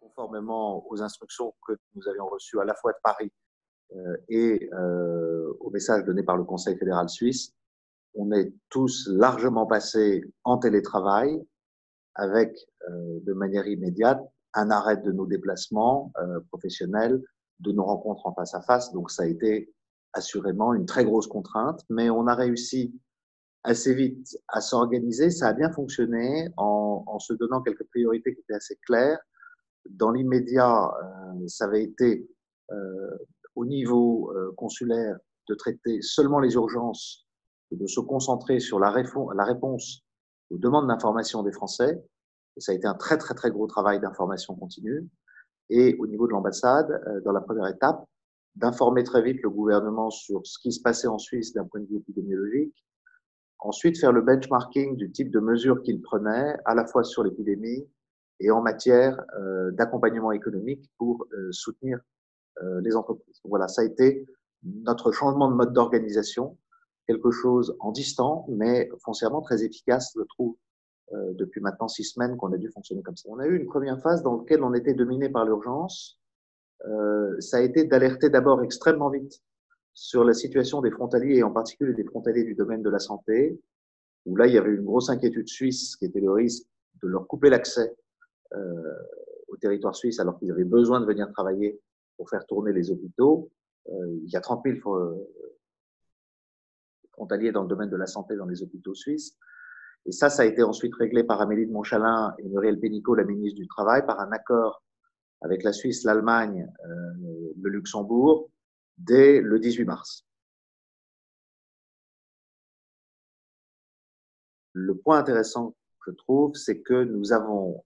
Conformément aux instructions que nous avions reçues à la fois de Paris et au message donné par le Conseil fédéral suisse, on est tous largement passés en télétravail avec, de manière immédiate, un arrêt de nos déplacements professionnels, de nos rencontres en face à face. Donc ça a été assurément une très grosse contrainte, mais on a réussi assez vite à s'organiser. Ça a bien fonctionné en se donnant quelques priorités qui étaient assez claires. Dans l'immédiat, ça avait été au niveau consulaire de traiter seulement les urgences et de se concentrer sur la réponse aux demandes d'information des Français. Et ça a été un très, très, très gros travail d'information continue. Et au niveau de l'ambassade, dans la première étape, d'informer très vite le gouvernement sur ce qui se passait en Suisse d'un point de vue épidémiologique. Ensuite, faire le benchmarking du type de mesures qu'il prenait, à la fois sur l'épidémie et en matière d'accompagnement économique pour soutenir les entreprises. Donc voilà, ça a été notre changement de mode d'organisation, quelque chose en distant, mais foncièrement très efficace, je trouve, depuis maintenant 6 semaines qu'on a dû fonctionner comme ça. On a eu une première phase dans laquelle on était dominé par l'urgence. Ça a été d'alerter d'abord extrêmement vite sur la situation des frontaliers, et en particulier des frontaliers du domaine de la santé, où là, il y avait une grosse inquiétude suisse, qui était le risque de leur couper l'accès au territoire suisse alors qu'ils avaient besoin de venir travailler pour faire tourner les hôpitaux. Il y a 30 000 frontaliers dans le domaine de la santé dans les hôpitaux suisses. Et ça a été ensuite réglé par Amélie de Montchalin et Muriel Pénicaud, la ministre du Travail, par un accord avec la Suisse, l'Allemagne, le Luxembourg, dès le 18 mars. Le point intéressant, je trouve, c'est que nous avons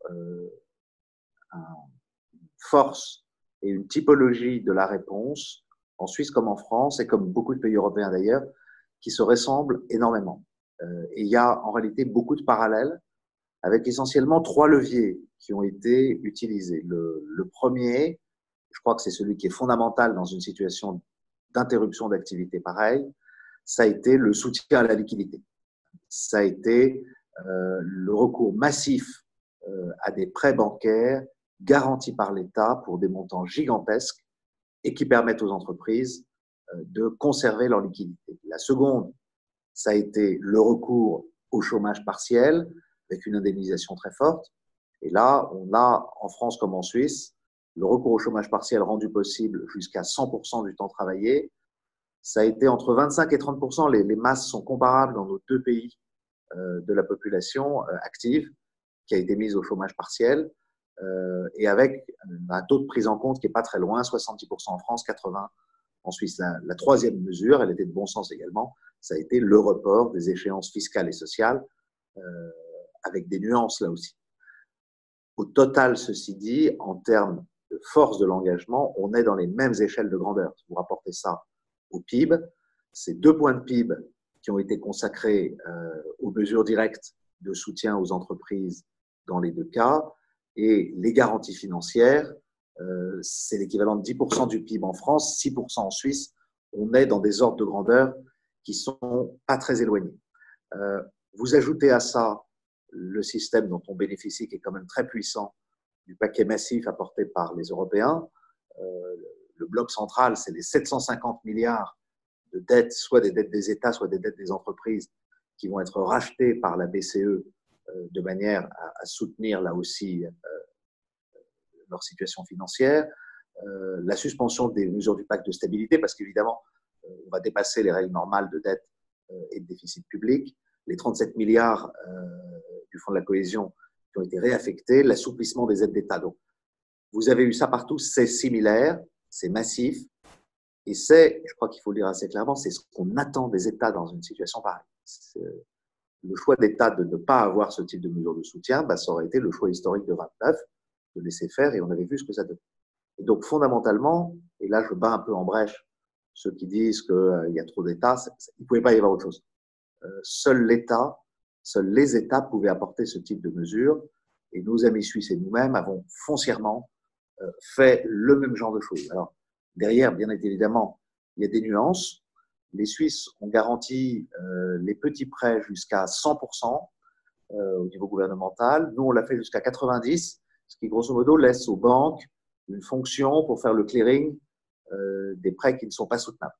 une force et une typologie de la réponse, en Suisse comme en France, et comme beaucoup de pays européens d'ailleurs, qui se ressemblent énormément. Et il y a en réalité beaucoup de parallèles, avec essentiellement 3 leviers qui ont été utilisés. Le premier, je crois que c'est celui qui est fondamental dans une situation d'interruption d'activité pareille, ça a été le soutien à la liquidité. Ça a été le recours massif à des prêts bancaires garantis par l'État pour des montants gigantesques et qui permettent aux entreprises de conserver leur liquidité. La seconde, ça a été le recours au chômage partiel avec une indemnisation très forte. Et là, on a, en France comme en Suisse, le recours au chômage partiel rendu possible jusqu'à 100% du temps travaillé. Ça a été entre 25 et 30%. Les masses sont comparables dans nos 2 pays de la population active qui a été mise au chômage partiel et avec un taux de prise en compte qui n'est pas très loin, 70% en France, 80% en Suisse. La troisième mesure, elle était de bon sens également, ça a été le report des échéances fiscales et sociales avec des nuances là aussi. Au total, ceci dit, en termes de force de l'engagement, on est dans les mêmes échelles de grandeur. Si vous rapportez ça au PIB, c'est 2 points de PIB qui ont été consacrés aux mesures directes de soutien aux entreprises dans les 2 cas, et les garanties financières, c'est l'équivalent de 10% du PIB en France, 6% en Suisse. On est dans des ordres de grandeur qui sont pas très éloignés. Vous ajoutez à ça le système dont on bénéficie, qui est quand même très puissant, du paquet massif apporté par les Européens. Le bloc central, c'est les 750 milliards de dettes, soit des dettes des États, soit des dettes des entreprises, qui vont être rachetées par la BCE de manière à soutenir là aussi leur situation financière. La suspension des mesures du pacte de stabilité, parce qu'évidemment, on va dépasser les règles normales de dette et de déficit public. Les 37 milliards du Fonds de la cohésion qui ont été réaffectés, l'assouplissement des aides d'État. Donc, vous avez eu ça partout, c'est similaire, c'est massif, et c'est, je crois qu'il faut le dire assez clairement, c'est ce qu'on attend des États dans une situation pareille. Le choix d'État de ne pas avoir ce type de mesures de soutien, ça aurait été le choix historique de 29, de laisser faire, et on avait vu ce que ça donnait. Et donc, fondamentalement, et là, je bats un peu en brèche ceux qui disent qu'il y a trop d'États, il ne pouvait pas y avoir autre chose. Seul l'État, seuls les États pouvaient apporter ce type de mesures. Et nos amis suisses et nous-mêmes avons foncièrement fait le même genre de choses. Alors, derrière, bien évidemment, il y a des nuances. Les Suisses ont garanti les petits prêts jusqu'à 100% au niveau gouvernemental. Nous, on l'a fait jusqu'à 90%, ce qui, grosso modo, laisse aux banques une fonction pour faire le clearing des prêts qui ne sont pas soutenables.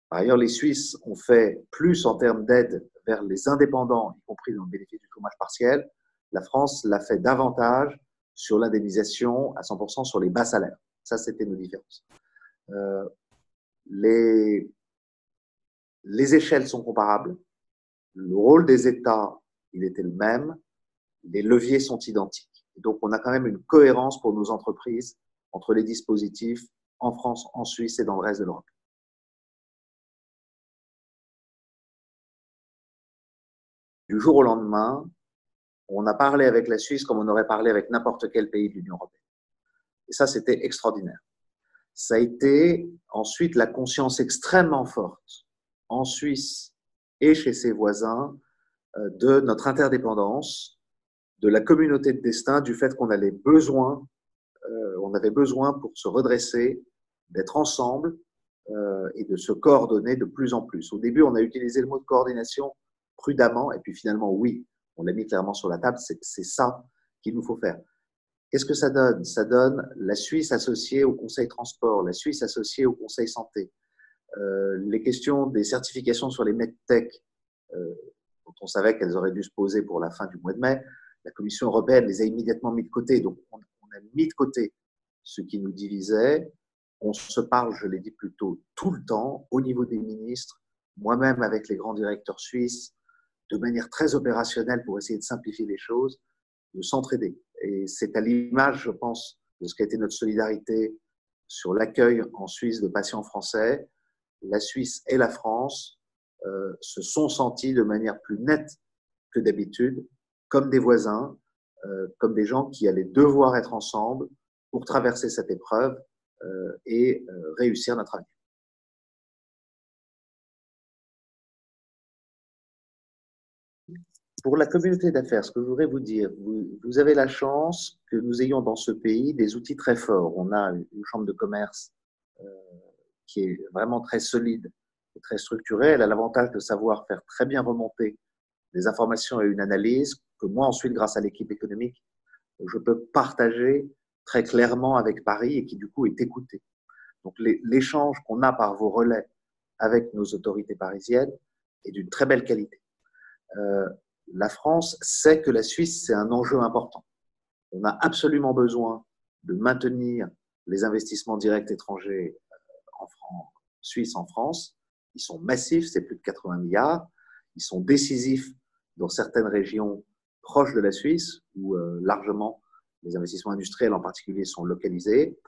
Par ailleurs, les Suisses ont fait plus en termes d'aide vers les indépendants, y compris dans le bénéfice du chômage partiel. La France l'a fait davantage sur l'indemnisation à 100% sur les bas salaires. Ça, c'était nos différences. Les échelles sont comparables. Le rôle des États, il était le même. Les leviers sont identiques. Donc, on a quand même une cohérence pour nos entreprises entre les dispositifs en France, en Suisse et dans le reste de l'Europe. Du jour au lendemain, on a parlé avec la Suisse comme on aurait parlé avec n'importe quel pays de l'Union européenne. Et ça, c'était extraordinaire. Ça a été ensuite la conscience extrêmement forte en Suisse et chez ses voisins de notre interdépendance, de la communauté de destin, du fait qu'on avait besoin pour se redresser, d'être ensemble et de se coordonner de plus en plus. Au début, on a utilisé le mot de coordination prudemment, et puis finalement, oui, on l'a mis clairement sur la table, c'est ça qu'il nous faut faire. Qu'est-ce que ça donne? Ça donne la Suisse associée au Conseil transport, la Suisse associée au Conseil santé, les questions des certifications sur les medtech, dont on savait qu'elles auraient dû se poser pour la fin du mois de mai, la Commission européenne les a immédiatement mis de côté. Donc, on a mis de côté ce qui nous divisait. On se parle, je l'ai dit plus tôt, tout le temps, au niveau des ministres, moi-même avec les grands directeurs suisses, de manière très opérationnelle pour essayer de simplifier les choses, de s'entraider. Et c'est à l'image, je pense, de ce qu'a été notre solidarité sur l'accueil en Suisse de patients français. La Suisse et la France se sont sentis de manière plus nette que d'habitude, comme des voisins, comme des gens qui allaient devoir être ensemble pour traverser cette épreuve et réussir notre avenir. Pour la communauté d'affaires, ce que je voudrais vous dire, vous avez la chance que nous ayons dans ce pays des outils très forts. On a une chambre de commerce qui est vraiment très solide et très structurée. Elle a l'avantage de savoir faire très bien remonter des informations et une analyse que moi, ensuite, grâce à l'équipe économique, je peux partager très clairement avec Paris et qui, du coup, est écouté. Donc, l'échange qu'on a par vos relais avec nos autorités parisiennes est d'une très belle qualité. La France sait que la Suisse, c'est un enjeu important. On a absolument besoin de maintenir les investissements directs étrangers en Suisse, en France. Ils sont massifs, c'est plus de 80 milliards. Ils sont décisifs dans certaines régions proches de la Suisse, où largement les investissements industriels en particulier sont localisés.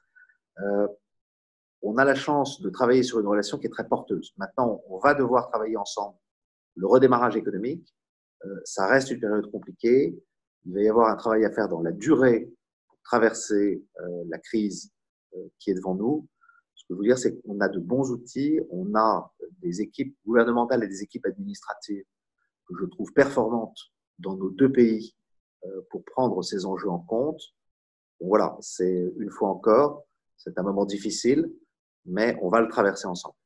On a la chance de travailler sur une relation qui est très porteuse. Maintenant, on va devoir travailler ensemble le redémarrage économique. Ça reste une période compliquée. Il va y avoir un travail à faire dans la durée pour traverser la crise qui est devant nous. Ce que je veux dire, c'est qu'on a de bons outils, on a des équipes gouvernementales et des équipes administratives que je trouve performantes dans nos deux pays pour prendre ces enjeux en compte. Donc voilà, c'est une fois encore, c'est un moment difficile, mais on va le traverser ensemble.